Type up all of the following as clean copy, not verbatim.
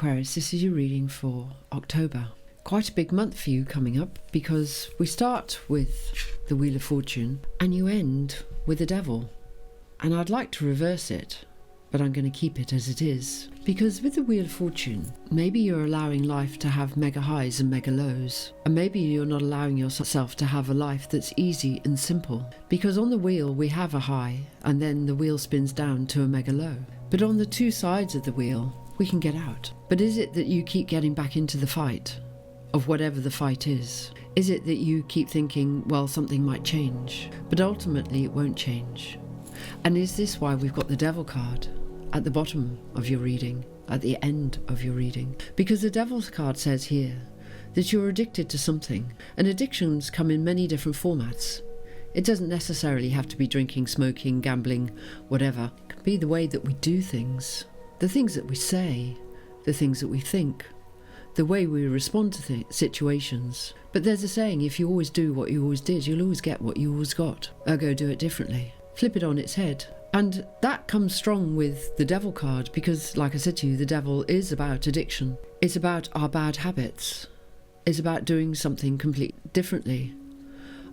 Aquarius, this is your reading for October. Quite a big month for you coming up because we start with the Wheel of Fortune and you end with the Devil. And I'd like to reverse it, but I'm going to keep it as it is. Because with the Wheel of Fortune, maybe you're allowing life to have mega highs and mega lows. And maybe you're not allowing yourself to have a life that's easy and simple. Because on the wheel we have a high and then the wheel spins down to a mega low. But on the two sides of the wheel, we can get out. But is it that you keep getting back into the fight of whatever the fight is? Is it that you keep thinking, well, something might change, but ultimately it won't change? And is this why we've got the Devil card at the bottom of your reading, at the end of your reading? Because the Devil's card says here that you're addicted to something, and addictions come in many different formats. It doesn't necessarily have to be drinking, smoking, gambling, whatever. It can be the way that we do things, the things that we say, the things that we think, the way we respond to situations. But there's a saying, if you always do what you always did, you'll always get what you always got. Ergo, do it differently. Flip it on its head. And that comes strong with the Devil card because, like I said to you, the Devil is about addiction. It's about our bad habits. It's about doing something completely differently.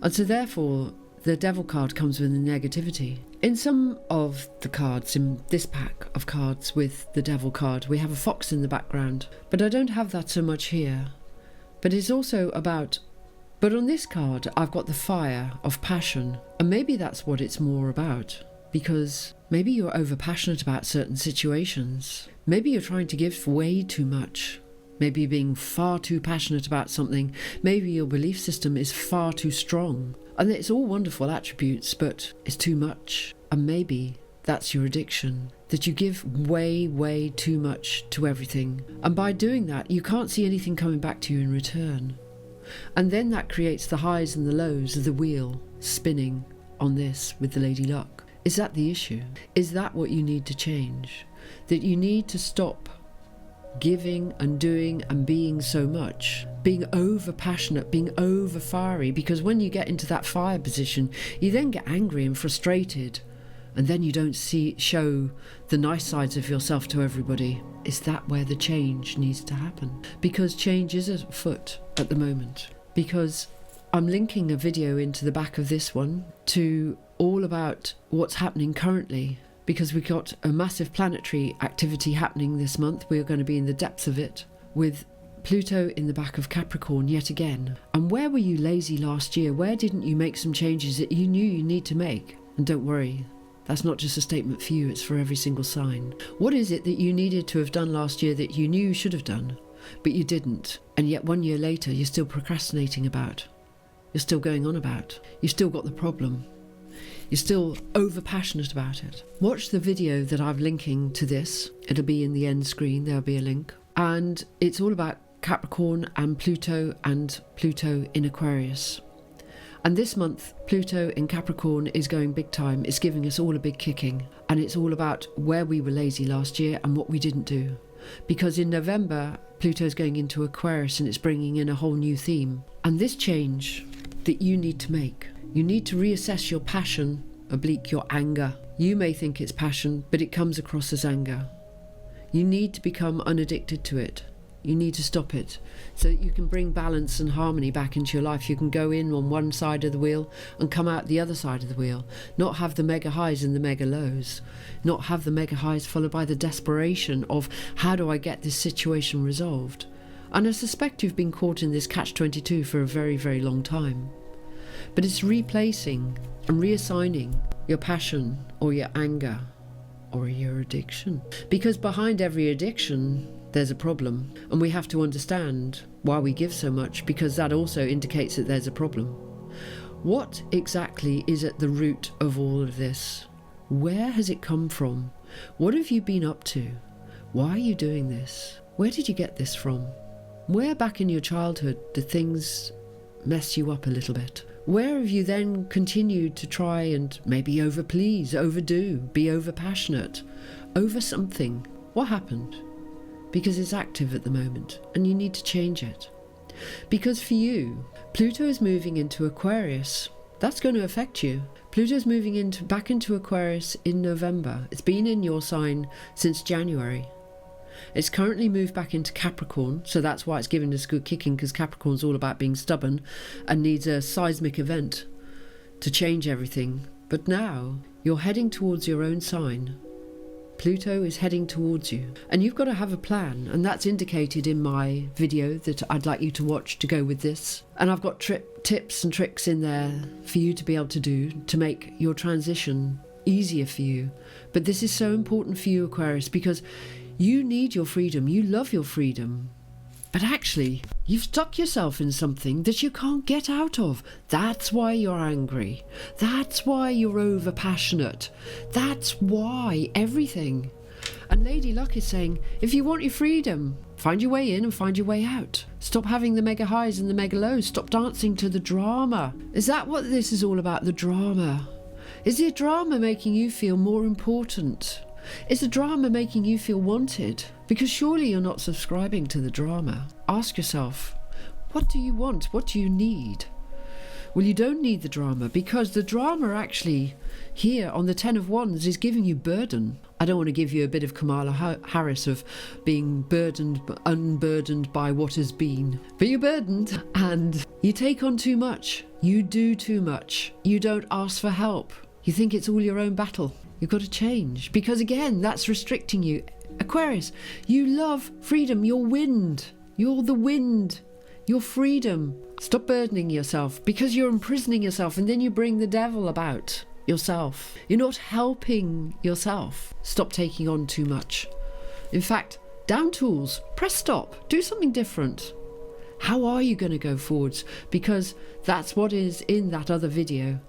And so therefore, the Devil card comes with the negativity. In some of the cards, in this pack of cards with the Devil card, we have a fox in the background. But I don't have that so much here. But it's also about... But on this card, I've got the fire of passion. And maybe that's what it's more about. Because maybe you're over-passionate about certain situations. Maybe you're trying to give way too much. Maybe you're being far too passionate about something. Maybe your belief system is far too strong. And it's all wonderful attributes, but it's too much. And maybe that's your addiction. That you give way, way too much to everything. And by doing that, you can't see anything coming back to you in return. And then that creates the highs and the lows of the wheel spinning on this with the Lady Luck. Is that the issue? Is that what you need to change? That you need to stop giving and doing and being so much, being over passionate, being over fiery, because when you get into that fire position, you then get angry and frustrated, and then you don't show the nice sides of yourself to everybody. Is that where the change needs to happen? Because change is afoot at the moment. Because I'm linking a video into the back of this one to all about what's happening currently, because we've got a massive planetary activity happening this month. We're going to be in the depths of it with Pluto in the back of Capricorn yet again. And where were you lazy last year? Where didn't you make some changes that you knew you need to make? And don't worry, that's not just a statement for you, it's for every single sign. What is it that you needed to have done last year that you knew you should have done, but you didn't? And yet 1 year later, you're still procrastinating about. You're still going on about. You've still got the problem. You're still over-passionate about it. Watch the video that I'm linking to this. It'll be in the end screen, there'll be a link. And it's all about Capricorn and Pluto in Aquarius. And this month, Pluto in Capricorn is going big time. It's giving us all a big kicking. And it's all about where we were lazy last year and what we didn't do. Because in November, Pluto's going into Aquarius and it's bringing in a whole new theme. And this change that you need to make, you need to reassess your passion, oblique your anger. You may think it's passion, but it comes across as anger. You need to become unaddicted to it. You need to stop it so that you can bring balance and harmony back into your life. You can go in on one side of the wheel and come out the other side of the wheel. Not have the mega highs and the mega lows. Not have the mega highs followed by the desperation of how do I get this situation resolved? And I suspect you've been caught in this catch-22 for a very, very long time. But it's replacing and reassigning your passion or your anger or your addiction. Because behind every addiction, there's a problem. And we have to understand why we give so much, because that also indicates that there's a problem. What exactly is at the root of all of this? Where has it come from? What have you been up to? Why are you doing this? Where did you get this from? Where back in your childhood did things mess you up a little bit? Where have you then continued to try and maybe overplease, overdo, be overpassionate, over something? What happened? Because it's active at the moment and you need to change it. Because for you, Pluto is moving into Aquarius. That's going to affect you. Pluto's moving back into Aquarius in November. It's been in your sign since January. It's currently moved back into Capricorn, so that's why it's giving us good kicking, because Capricorn's all about being stubborn and needs a seismic event to change everything. But now you're heading towards your own sign. Pluto is heading towards you, and you've got to have a plan, and that's indicated in my video that I'd like you to watch to go with this. And I've got tips and tricks in there for you to be able to do to make your transition easier for you. But this is so important for you, Aquarius, because you need your freedom. You love your freedom. But actually, you've stuck yourself in something that you can't get out of. That's why you're angry. That's why you're over-passionate. That's why everything. And Lady Luck is saying, if you want your freedom, find your way in and find your way out. Stop having the mega highs and the mega lows. Stop dancing to the drama. Is that what this is all about, the drama? Is the drama making you feel more important? Is the drama making you feel wanted? Because surely you're not subscribing to the drama. Ask yourself, what do you want? What do you need? Well, you don't need the drama, because the drama actually here on the 10 of Wands is giving you burden. I don't want to give you a bit of Kamala Harris of being unburdened by what has been. But you're burdened and you take on too much. You do too much. You don't ask for help. You think it's all your own battle. You've got to change, because again, that's restricting you. Aquarius, you love freedom. You're wind. You're the wind. You're freedom. Stop burdening yourself, because you're imprisoning yourself, and then you bring the devil about yourself. You're not helping yourself. Stop taking on too much. In fact, down tools, press stop, do something different. How are you going to go forwards? Because that's what is in that other video.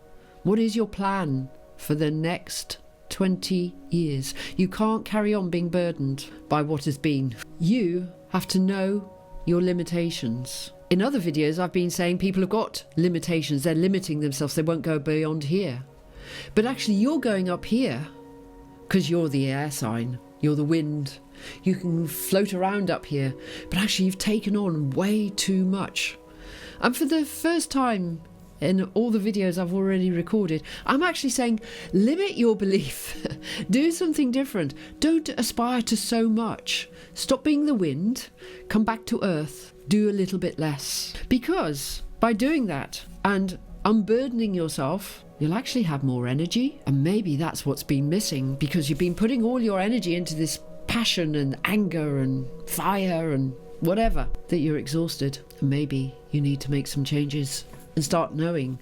What is your plan for the next 20 years? You can't carry on being burdened by what has been. You have to know your limitations. In other videos, I've been saying people have got limitations. They're limiting themselves. They won't go beyond here. But actually, you're going up here because you're the air sign. You're the wind. You can float around up here. But actually, you've taken on way too much. And for the first time in all the videos I've already recorded, I'm actually saying, limit your belief. Do something different. Don't aspire to so much. Stop being the wind. Come back to earth. Do a little bit less. Because by doing that and unburdening yourself, you'll actually have more energy. And maybe that's what's been missing, because you've been putting all your energy into this passion and anger and fire and whatever, that you're exhausted. And maybe you need to make some changes and start knowing,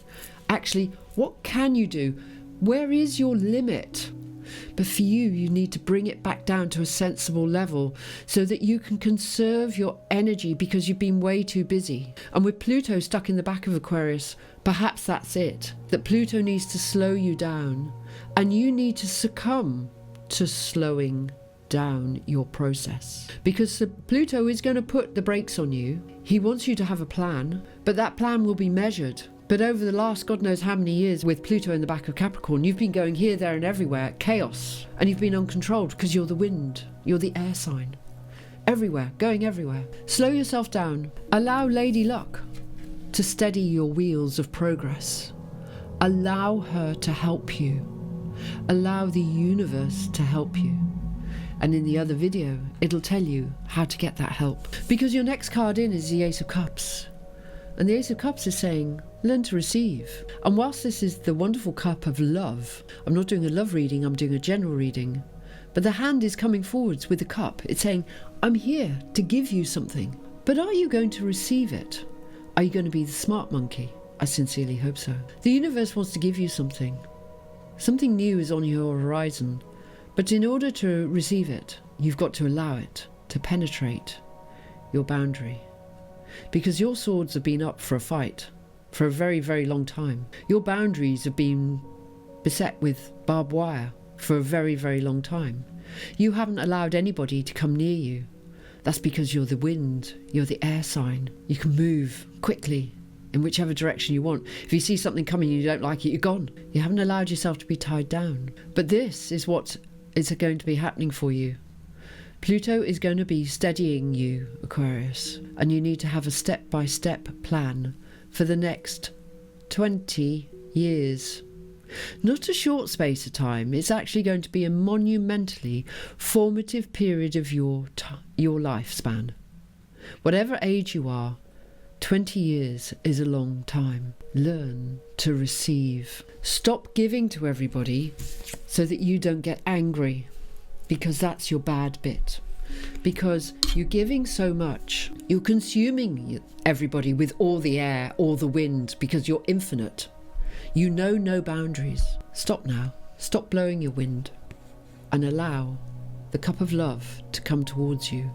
actually, what can you do? Where is your limit? But for you, you need to bring it back down to a sensible level so that you can conserve your energy, because you've been way too busy. And with Pluto stuck in the back of Aquarius, perhaps that's it. That Pluto needs to slow you down, and you need to succumb to slowing down your process. Because the Pluto is going to put the brakes on you. He wants you to have a plan, but that plan will be measured. But over the last God knows how many years with Pluto in the back of Capricorn, you've been going here, there and everywhere, chaos. And you've been uncontrolled because you're the wind, you're the air sign. Everywhere, going everywhere. Slow yourself down. Allow Lady Luck to steady your wheels of progress. Allow her to help you. Allow the universe to help you. And in the other video, it'll tell you how to get that help. Because your next card in is the Ace of Cups. And the Ace of Cups is saying, learn to receive. And whilst this is the wonderful cup of love, I'm not doing a love reading, I'm doing a general reading. But the hand is coming forwards with the cup. It's saying, I'm here to give you something. But are you going to receive it? Are you going to be the smart monkey? I sincerely hope so. The universe wants to give you something. Something new is on your horizon. But in order to receive it, you've got to allow it to penetrate your boundary. Because your swords have been up for a fight for a very, very long time. Your boundaries have been beset with barbed wire for a very, very long time. You haven't allowed anybody to come near you. That's because you're the wind, you're the air sign. You can move quickly in whichever direction you want. If you see something coming and you don't like it, you're gone. You haven't allowed yourself to be tied down. But this is what is going to be happening for you. Pluto is going to be steadying you, Aquarius, and you need to have a step-by-step plan for the next 20 years. Not a short space of time. It's actually going to be a monumentally formative period of your lifespan. Whatever age you are, 20 years is a long time. Learn to receive. Stop giving to everybody so that you don't get angry, because that's your bad bit. Because you're giving so much, you're consuming everybody with all the air, all the wind, because you're infinite. You know no boundaries. Stop now. Stop blowing your wind and allow the cup of love to come towards you.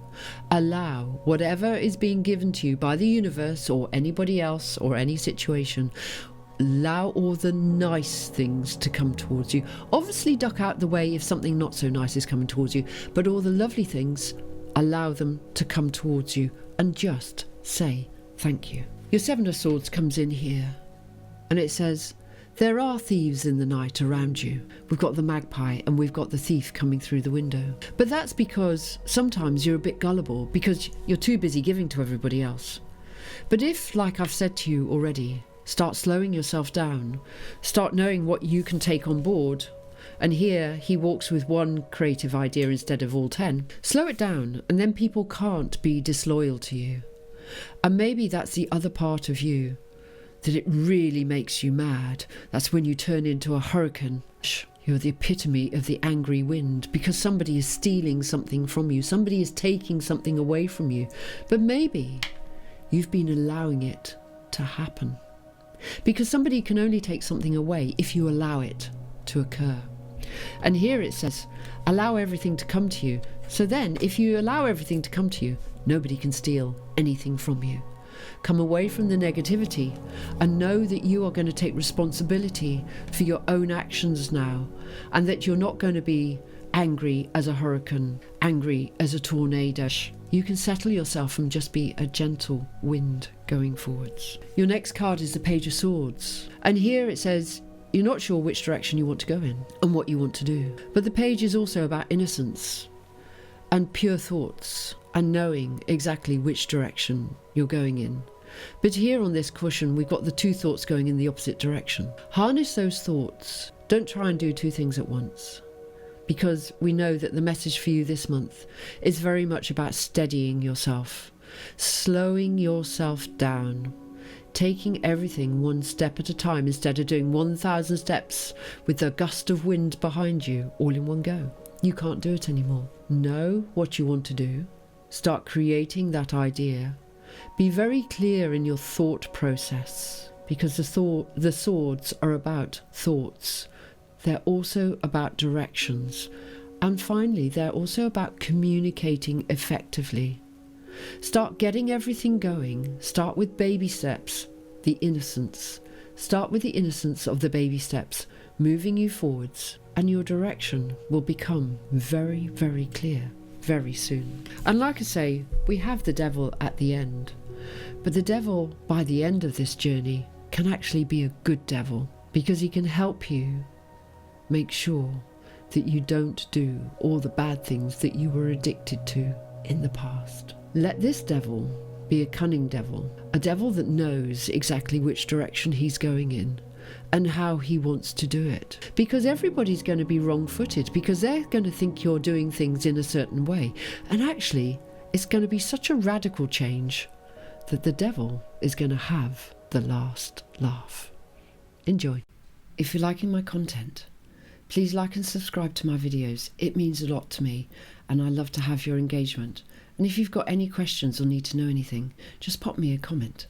Allow whatever is being given to you by the universe or anybody else or any situation. Allow all the nice things to come towards you. Obviously duck out the way if something not so nice is coming towards you, but all the lovely things, allow them to come towards you and just say thank you. Your Seven of Swords comes in here and it says, there are thieves in the night around you. We've got the magpie and we've got the thief coming through the window. But that's because sometimes you're a bit gullible because you're too busy giving to everybody else. But if, like I've said to you already, start slowing yourself down, start knowing what you can take on board, and here he walks with one creative idea instead of all 10, slow it down and then people can't be disloyal to you. And maybe that's the other part of you, that it really makes you mad. That's when you turn into a hurricane. You're the epitome of the angry wind because somebody is stealing something from you. Somebody is taking something away from you. But maybe you've been allowing it to happen. Because somebody can only take something away if you allow it to occur. And here it says, allow everything to come to you. So then, if you allow everything to come to you, nobody can steal anything from you. Come away from the negativity and know that you are going to take responsibility for your own actions now, and that you're not going to be angry as a hurricane, angry as a tornado. You can settle yourself and just be a gentle wind going forwards. Your next card is the Page of Swords. And here it says, you're not sure which direction you want to go in and what you want to do. But the page is also about innocence and pure thoughts and knowing exactly which direction you're going in. But here on this cushion, we've got the two thoughts going in the opposite direction. Harness those thoughts. Don't try and do two things at once, because we know that the message for you this month is very much about steadying yourself, slowing yourself down, taking everything one step at a time instead of doing 1,000 steps with a gust of wind behind you all in one go. You can't do it anymore. Know what you want to do. Start creating that idea. Be very clear in your thought process, because the swords are about thoughts. They're also about directions. And finally, they're also about communicating effectively. Start getting everything going. Start with baby steps, the innocence. Start with the innocence of the baby steps, moving you forwards, and your direction will become very, very clear very soon. And like I say, we have the devil at the end. But the devil, by the end of this journey, can actually be a good devil, because he can help you make sure that you don't do all the bad things that you were addicted to in the past. Let this devil be a cunning devil, a devil that knows exactly which direction he's going in and how he wants to do it. Because everybody's going to be wrong-footed, because they're going to think you're doing things in a certain way. And actually, it's going to be such a radical change that the devil is going to have the last laugh. Enjoy. If you're liking my content, please like and subscribe to my videos. It means a lot to me, and I love to have your engagement. And if you've got any questions or need to know anything, just pop me a comment.